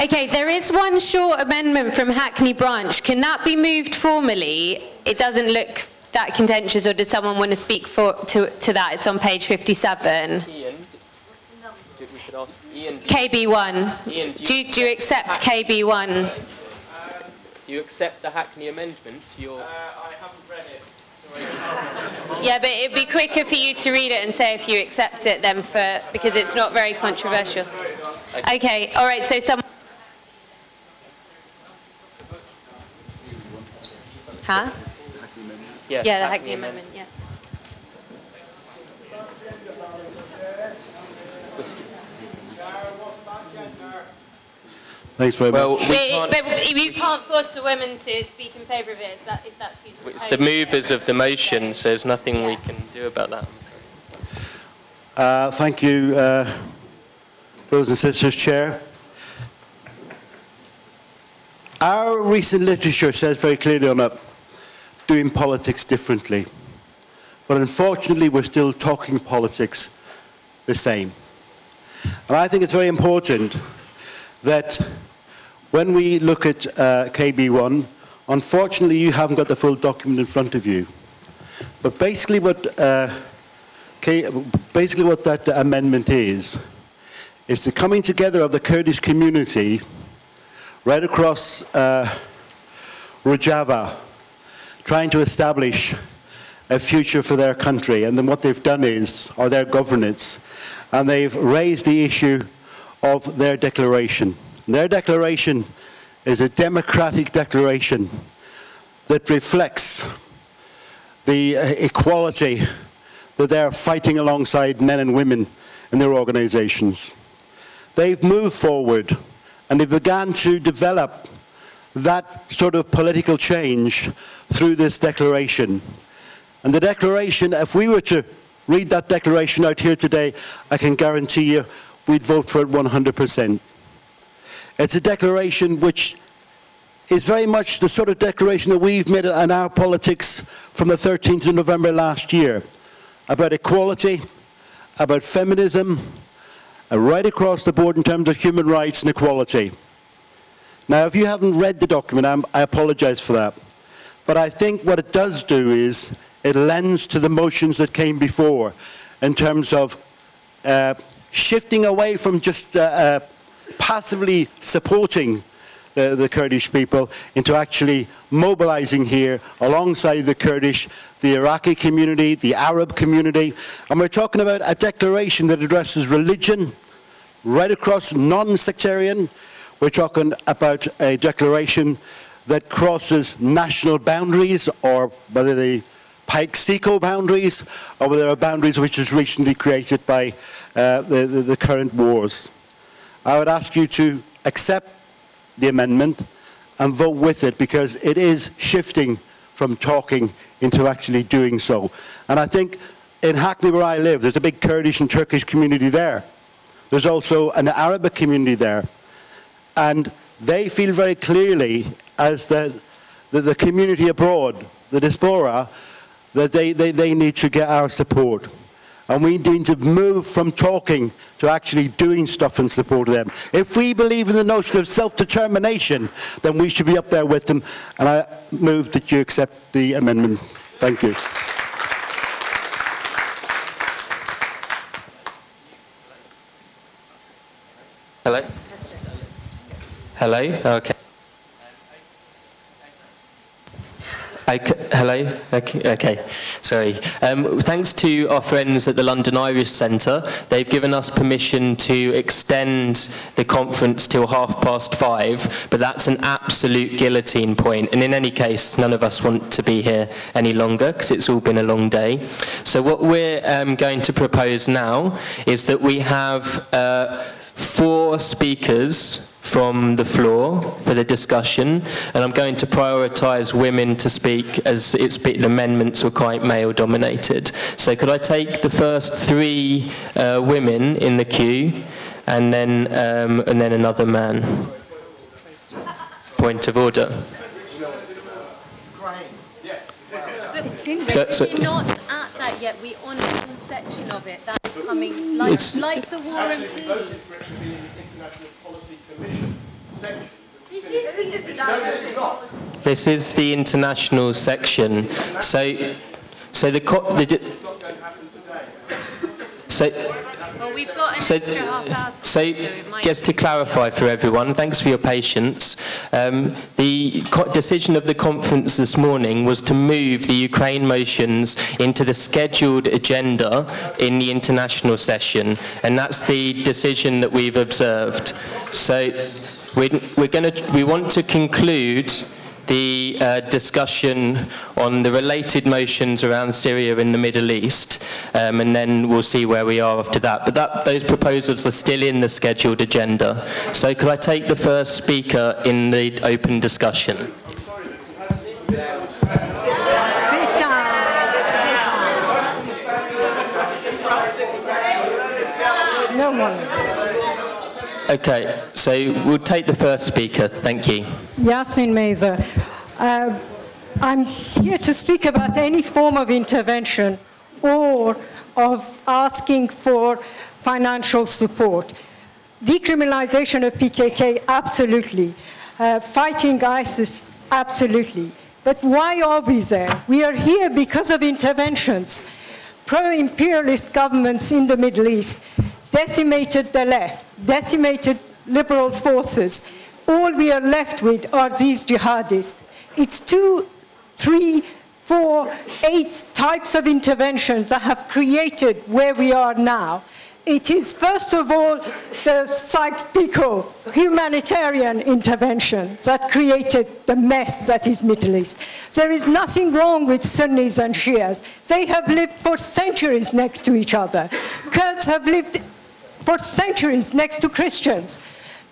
Okay, there is one short amendment from Hackney branch. Can that be moved formally? It doesn't look that contentious, or does someone want to speak to that? It's on page 57. Ian, we could ask Ian. KB1. Ian, do you accept KB1? Do you accept the Hackney amendment? I haven't read it, so I can't. Yeah, but it'd be quicker for you to read it and say if you accept it then, because it's not very controversial. Okay, all right, so some... Huh? Yes, Yeah, the Hackney amendment, yeah. Thanks very much. Well, but you can't force a woman to speak in favour of it, if that's who's proposing. It's the movers of the motion, so there's nothing we can do about that. Thank you, brothers and sisters, Chair. Our recent literature says very clearly on that, doing politics differently. But unfortunately, we're still talking politics the same. And I think it's very important that when we look at KB1, unfortunately, you haven't got the full document in front of you. But basically what that amendment is the coming together of the Kurdish community right across Rojava, trying to establish a future for their country. And then what they've done is, or their governance, and they've raised the issue of their declaration. Their declaration is a democratic declaration that reflects the equality that they're fighting alongside men and women in their organizations. They've moved forward and they began to develop that sort of political change through this declaration. And the declaration, if we were to read that declaration out here today, I can guarantee you we'd vote for it 100%. It's a declaration which is very much the sort of declaration that we've made in our politics from the 13th of November last year, about equality, about feminism, right across the board in terms of human rights and equality. Now, if you haven't read the document, I apologize for that. But I think what it does do is it lends to the motions that came before in terms of shifting away from just passively supporting the Kurdish people into actually mobilizing here alongside the Kurdish, the Iraqi community, the Arab community. And we're talking about a declaration that addresses religion right across, non-sectarian. We're talking about a declaration that crosses national boundaries, or whether the Pykes Sico boundaries, or whether there are boundaries which is recently created by the current wars. I would ask you to accept the amendment and vote with it, because it is shifting from talking into actually doing so. And I think in Hackney, where I live, there's a big Kurdish and Turkish community there. There's also an Arabic community there. And they feel very clearly, as the community abroad, the diaspora, that they need to get our support. And we need to move from talking to actually doing stuff in support of them. If we believe in the notion of self-determination, then we should be up there with them. And I move that you accept the amendment. Thank you. Hello? Hello? Okay. Hello? Okay. Sorry. Thanks to our friends at the London Irish Centre. They've given us permission to extend the conference till 5:30, but that's an absolute guillotine point. And in any case, none of us want to be here any longer because it's all been a long day. So what we're going to propose now is that we have 4 speakers from the floor for the discussion, and I'm going to prioritise women to speak, as the amendments were quite male-dominated. So could I take the first 3 women in the queue, and then another man? Point of order. But we're not at that yet. We're on one section of it that is coming, like the war and peace. section. This is the international section. So the Well, we've got an extra half hour to So, go, it might- just to clarify for everyone, thanks for your patience. The decision of the conference this morning was to move the Ukraine motions into the scheduled agenda in the international session, and that's the decision that we've observed. So, we want to conclude the discussion on the related motions around Syria and the Middle East, and then we'll see where we are after that. But those proposals are still in the scheduled agenda. So could I take the first speaker in the open discussion? No one. Okay, so we'll take the first speaker. Thank you. Yasmin Meza. I'm here to speak about any form of intervention or of asking for financial support. Decriminalization of PKK, absolutely. Fighting ISIS, absolutely. But why are we there? We are here because of interventions. Pro-imperialist governments in the Middle East decimated the left, decimated liberal forces. All we are left with are these jihadists. It's 2, 3, 4, 8 types of interventions that have created where we are now. It is, first of all, the Sykes Pico humanitarian intervention that created the mess that is Middle East. There is nothing wrong with Sunnis and Shias. They have lived for centuries next to each other. Kurds have lived for centuries next to Christians.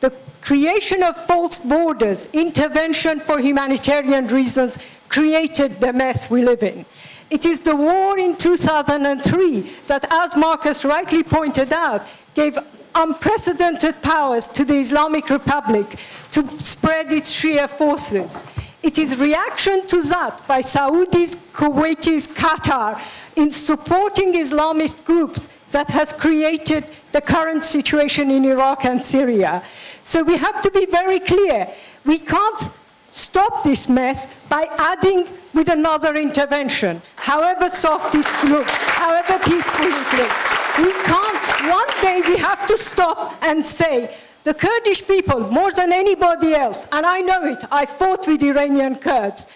The creation of false borders, intervention for humanitarian reasons, created the mess we live in. It is the war in 2003 that, as Marcus rightly pointed out, gave unprecedented powers to the Islamic Republic to spread its Shia forces. It is reaction to that by Saudis, Kuwaitis, Qatar in supporting Islamist groups that has created the current situation in Iraq and Syria. So we have to be very clear. We can't stop this mess by adding with another intervention, however soft it looks, however peaceful it looks. We can't, one day we have to stop and say, the Kurdish people, more than anybody else, and I know it, I fought with Iranian Kurds,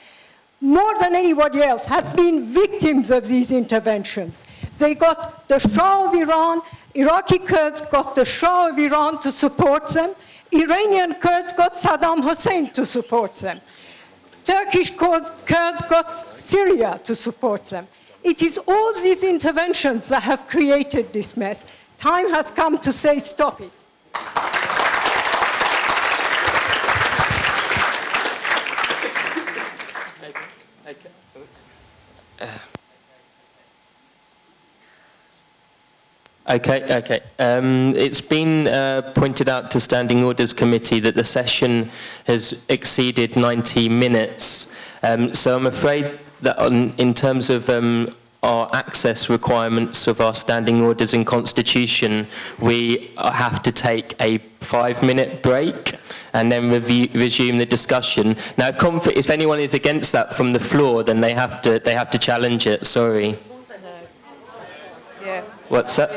more than anybody else, have been victims of these interventions. They got the Shah of Iran, Iraqi Kurds got the Shah of Iran to support them, Iranian Kurds got Saddam Hussein to support them. Turkish Kurds got Syria to support them. It is all these interventions that have created this mess. Time has come to say, stop it. Okay. It's been pointed out to Standing Orders Committee that the session has exceeded 90 minutes. So I'm afraid that in terms of our access requirements of our standing orders and constitution, we have to take a 5-minute break and then resume the discussion. Now, if anyone is against that from the floor, then they have to challenge it. Sorry. Yeah. What's that?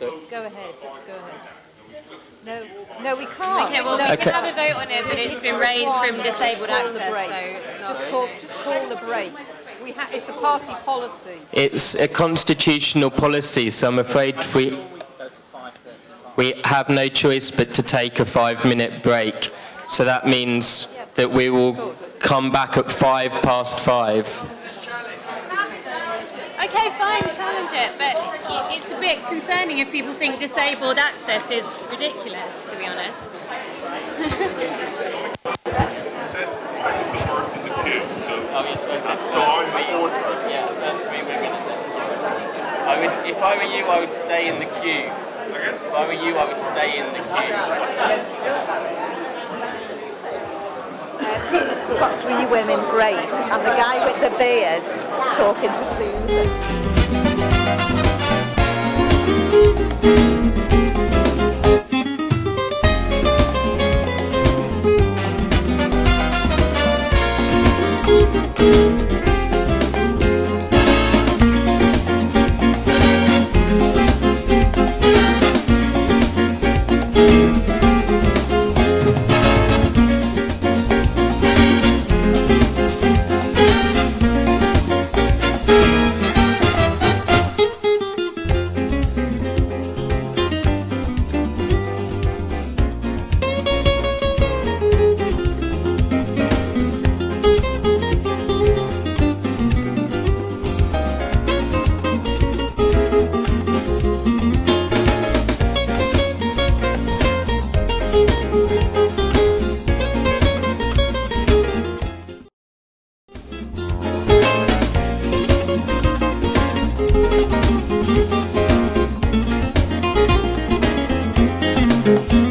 Go ahead. Let's go ahead. No, we can't. Okay, well, we can have a vote on it, but it's been raised from disabled access, so it's not just call the break. It's a party policy. It's a constitutional policy, so I'm afraid we have no choice but to take a 5-minute break. So that means that we will come back at 5:05. Okay, fine, challenge it, but it's a bit concerning if people think disabled access is ridiculous, to be honest. If I were you, I would stay in the queue. If I were you, I would stay in the queue. We've got 3 women, great, and the guy with the beard talking to Susan. Thank you.